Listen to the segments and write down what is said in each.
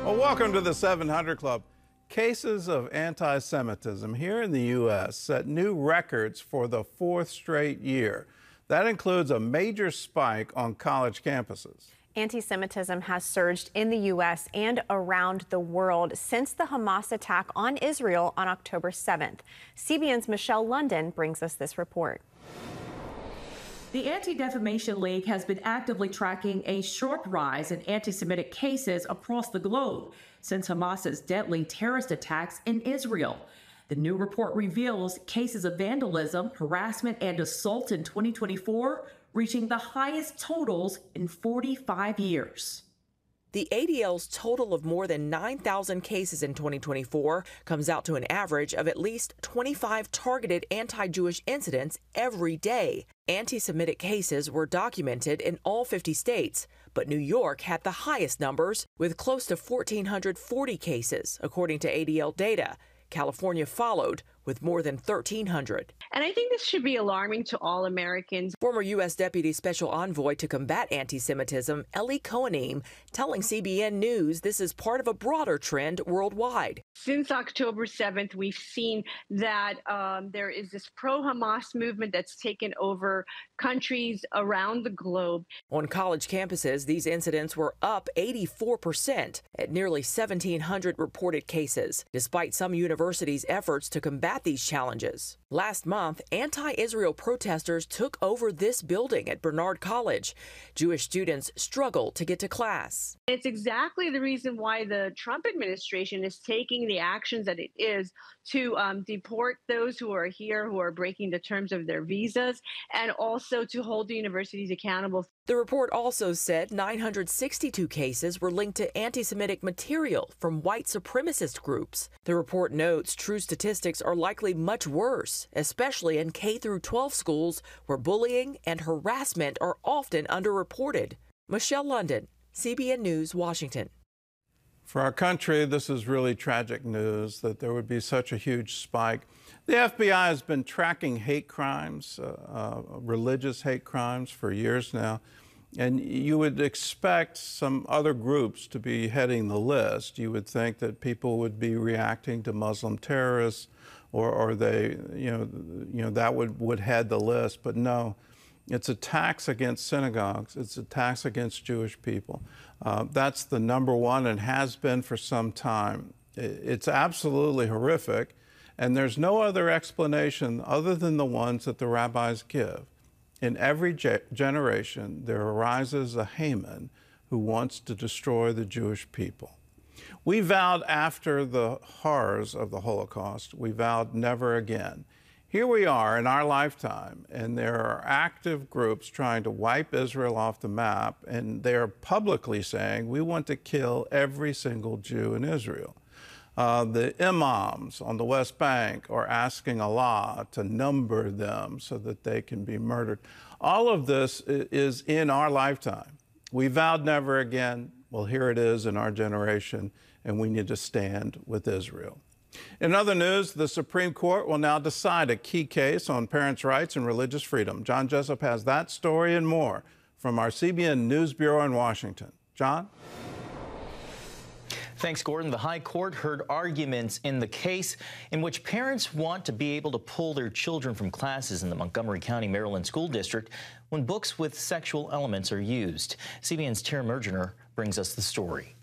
Well, welcome to the 700 Club. Cases of anti-Semitism here in the U.S. set new records for the fourth straight year. That includes a major spike on college campuses. Anti-Semitism has surged in the U.S. and around the world since the Hamas attack on Israel on October 7th. CBN's Michelle London brings us this report. The Anti-Defamation League has been actively tracking a sharp rise in anti-Semitic cases across the globe since Hamas's deadly terrorist attacks in Israel. The new report reveals cases of vandalism, harassment, and assault in 2024 reaching the highest totals in 45 years. The ADL's total of more than 9,000 cases in 2024 comes out to an average of at least 25 targeted anti-Jewish incidents every day. Anti-Semitic cases were documented in all 50 states, but New York had the highest numbers with close to 1,440 cases, according to ADL data. California followed with more than 1,300. And I think this should be alarming to all Americans. Former U.S. Deputy Special Envoy to combat anti-Semitism, Ellie Kohanim, telling CBN News this is part of a broader trend worldwide. Since October 7th, we've seen that there is this pro-Hamas movement that's taken over countries around the globe. On college campuses, these incidents were up 84% at nearly 1,700 reported cases, despite some universities' efforts to combat these challenges. Last month, anti-Israel protesters took over this building at Bernard College. Jewish students struggled to get to class. It's exactly the reason why the Trump administration is taking the actions that it is to deport those who are here, who are breaking the terms of their visas, and also to hold the universities accountable. The report also said 962 cases were linked to anti-Semitic material from white supremacist groups. The report notes true statistics are likely much worse, especially in K-12 schools where bullying and harassment are often underreported. Michelle London, CBN News, Washington. For our country, this is really tragic news that there would be such a huge spike. The FBI has been tracking hate crimes, religious hate crimes, for years now. And you would expect some other groups to be heading the list. You would think that people would be reacting to Muslim terrorists, or they, that would head the list. But no, it's attacks against synagogues. It's attacks against Jewish people. That's the number one and has been for some time. It's absolutely horrific, and there's no other explanation other than the ones that the rabbis give. In every generation, there arises a Haman who wants to destroy the Jewish people. We vowed after the horrors of the Holocaust, we vowed never again. Here we are in our lifetime, and there are active groups trying to wipe Israel off the map, and they are publicly saying, we want to kill every single Jew in Israel. The imams on the West Bank are asking Allah to number them so that they can be murdered. All of this is in our lifetime. We vowed never again. Well, here it is in our generation, and we need to stand with Israel. In other news, the Supreme Court will now decide a key case on parents' rights and religious freedom. John Jessup has that story and more from our CBN News Bureau in Washington. John? Thanks, Gordon. The High Court heard arguments in the case in which parents want to be able to pull their children from classes in the Montgomery County, Maryland School District when books with sexual elements are used. CBN's Tara Mergener brings us the story.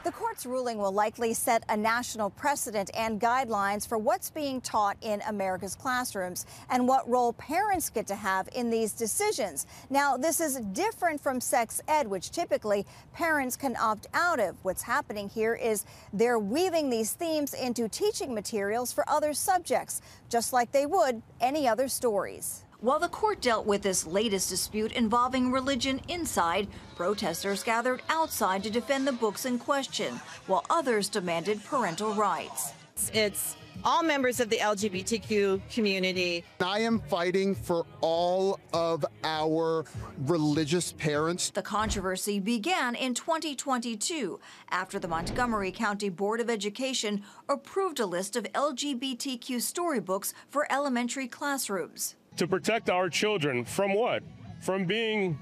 The court's ruling will likely set a national precedent and guidelines for what's being taught in America's classrooms and what role parents get to have in these decisions. Now, this is different from sex ed, which typically parents can opt out of. What's happening here is they're weaving these themes into teaching materials for other subjects, just like they would any other stories. While the court dealt with this latest dispute involving religion inside, protesters gathered outside to defend the books in question, while others demanded parental rights. It's all members of the LGBTQ community. I am fighting for all of our religious parents. The controversy began in 2022 after the Montgomery County Board of Education approved a list of LGBTQ storybooks for elementary classrooms. To protect our children from what? From being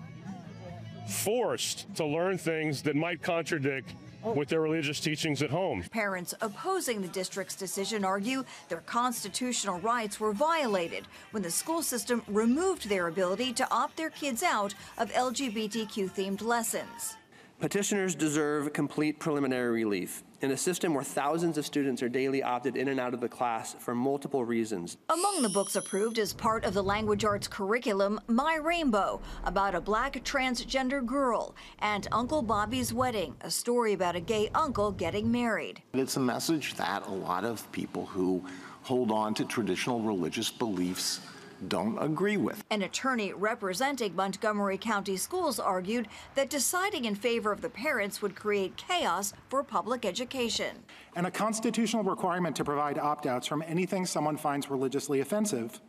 forced to learn things that might contradict with their religious teachings at home. Parents opposing the district's decision argue their constitutional rights were violated when the school system removed their ability to opt their kids out of LGBTQ-themed lessons. Petitioners deserve complete preliminary relief in a system where thousands of students are daily opted in and out of the class for multiple reasons. Among the books approved as part of the language arts curriculum, My Rainbow, about a black transgender girl, and Uncle Bobby's Wedding, a story about a gay uncle getting married. It's a message that a lot of people who hold on to traditional religious beliefs don't agree with. An attorney representing Montgomery County Schools argued that deciding in favor of the parents would create chaos for public education. And a constitutional requirement to provide opt-outs from anything someone finds religiously offensive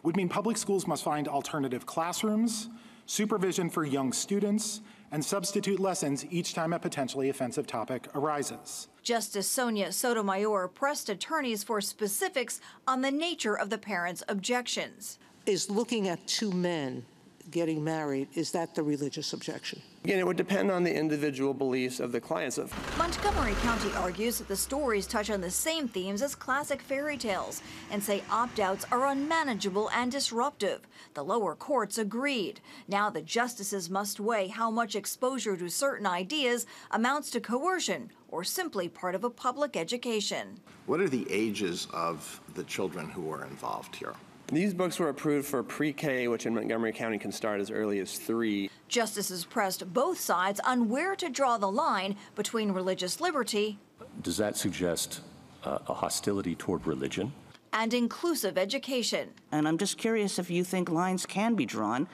would mean public schools must find alternative classrooms, supervision for young students, and substitute lessons each time a potentially offensive topic arises. Justice Sonia Sotomayor pressed attorneys for specifics on the nature of the parents' objections. Is looking at two men getting married, is that the religious objection? Again, it would depend on the individual beliefs of the clients. Montgomery County argues that the stories touch on the same themes as classic fairy tales and say opt-outs are unmanageable and disruptive. The lower courts agreed. Now the justices must weigh how much exposure to certain ideas amounts to coercion or simply part of a public education. What are the ages of the children who are involved here? These books were approved for pre-K, which in Montgomery County can start as early as 3. Justices pressed both sides on where to draw the line between religious liberty. Does that suggest a hostility toward religion? And inclusive education. And I'm just curious if you think lines can be drawn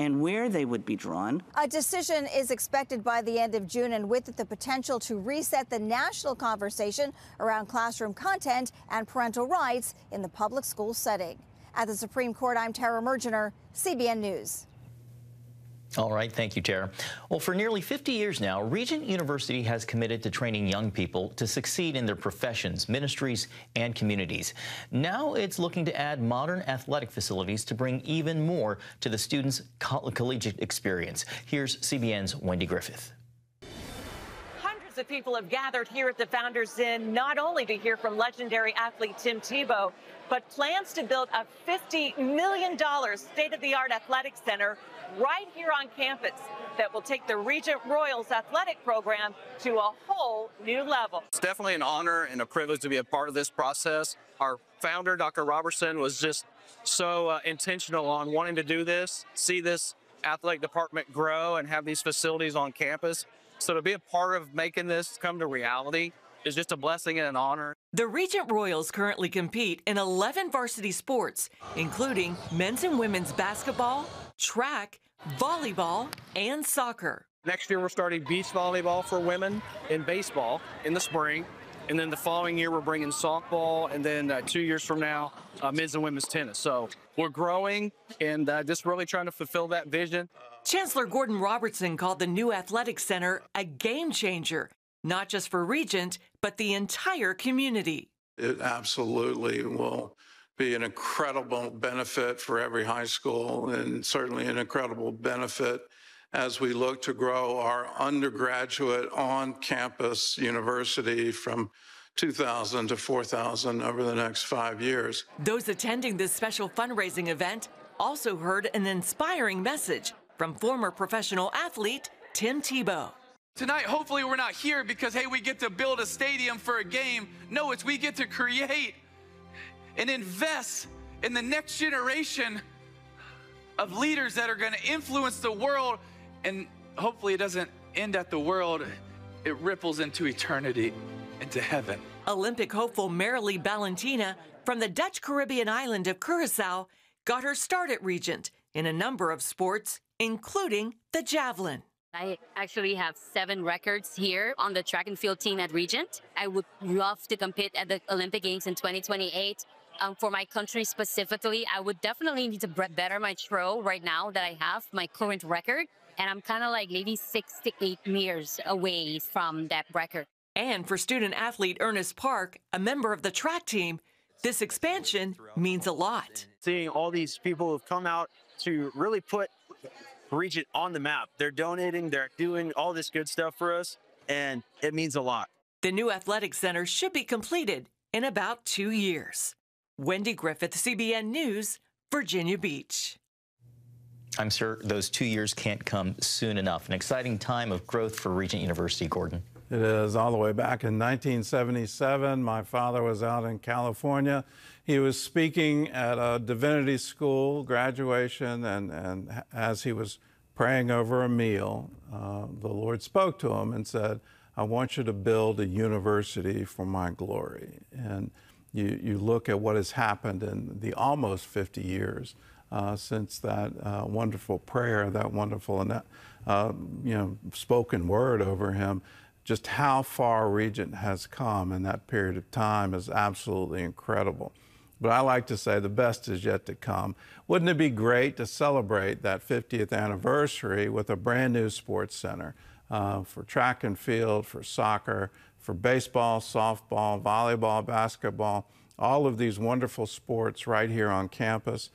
and where they would be drawn. A decision is expected by the end of June, and with it the potential to reset the national conversation around classroom content and parental rights in the public school setting. At the Supreme Court, I'm Tara Mergener, CBN News. All right, thank you, Tara. Well, for nearly 50 years now, Regent University has committed to training young people to succeed in their professions, ministries, and communities. Now it's looking to add modern athletic facilities to bring even more to the students' collegiate experience. Here's CBN's Wendy Griffith. Hundreds of people have gathered here at the Founders Inn, not only to hear from legendary athlete Tim Tebow, but plans to build a $50 million state-of-the-art athletic center right here on campus that will take the Regent Royals athletic program to a whole new level. It's definitely an honor and a privilege to be a part of this process. Our founder, Dr. Robertson, was just so intentional on wanting to do this, see this athletic department grow and have these facilities on campus. So to be a part of making this come to reality is just a blessing and an honor. The Regent Royals currently compete in 11 varsity sports, including men's and women's basketball, track, volleyball, and soccer. Next year, we're starting beach volleyball for women and baseball in the spring. And then the following year, we're bringing softball. And then 2 years from now, men's and women's tennis. So we're growing and just really trying to fulfill that vision. Chancellor Gordon Robertson called the new athletic center a game changer, not just for Regent, but the entire community. It absolutely will be an incredible benefit for every high school, and certainly an incredible benefit as we look to grow our undergraduate on-campus university from 2,000 to 4,000 over the next 5 years. Those attending this special fundraising event also heard an inspiring message from former professional athlete Tim Tebow. Tonight, hopefully we're not here because, hey, we get to build a stadium for a game. No, it's we get to create and invest in the next generation of leaders that are going to influence the world. And hopefully it doesn't end at the world. It ripples into eternity, into heaven. Olympic hopeful Marilee Balentina from the Dutch Caribbean island of Curacao got her start at Regent in a number of sports, including the javelin. I actually have 7 records here on the track and field team at Regent. I would love to compete at the Olympic Games in 2028. For my country specifically, I would definitely need to better my throw right now that I have my current record. And I'm kind of like maybe 6 to 8 years away from that record. And for student athlete Ernest Park, a member of the track team, this expansion means a lot. Seeing all these people who've come out to really put Regent on the map. They're donating, they're doing all this good stuff for us, and it means a lot. The new athletic center should be completed in about 2 years. Wendy Griffith, CBN News, Virginia Beach. I'm sure those 2 years can't come soon enough. An exciting time of growth for Regent University, Gordon. It is. All the way back in 1977, my father was out in California. He was speaking at a divinity school graduation, and as he was praying over a meal, the Lord spoke to him and said, I want you to build a university for my glory. And you look at what has happened in the almost 50 years since that wonderful prayer, that wonderful spoken word over him. Just how far Regent has come in that period of time is absolutely incredible. But I like to say the best is yet to come. Wouldn't it be great to celebrate that 50th anniversary with a brand new sports center for track and field, for soccer, for baseball, softball, volleyball, basketball, all of these wonderful sports right here on campus.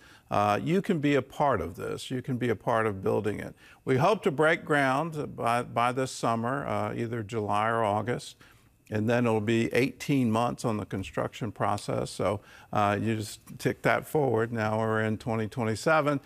You can be a part of this. You can be a part of building it. We hope to break ground by this summer, either July or August, and then it'll be 18 months on the construction process. So you just tick that forward. Now we're in 2027.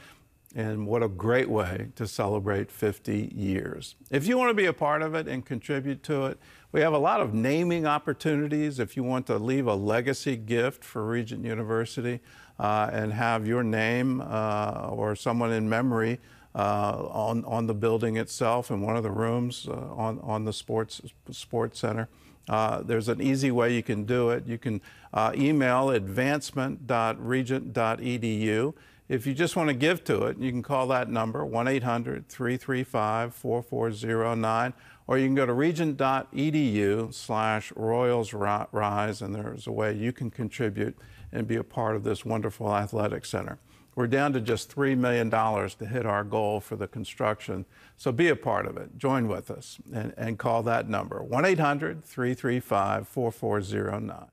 And what a great way to celebrate 50 years. If you want to be a part of it and contribute to it, we have a lot of naming opportunities. If you want to leave a legacy gift for Regent University and have your name or someone in memory on the building itself in one of the rooms on the sports center, there's an easy way you can do it. You can email advancement.regent.edu. If you just want to give to it, you can call that number, 1-800-335-4409, or you can go to regent.edu/royalsrise, and there's a way you can contribute and be a part of this wonderful athletic center. We're down to just $3 million to hit our goal for the construction, so be a part of it. Join with us and call that number, 1-800-335-4409.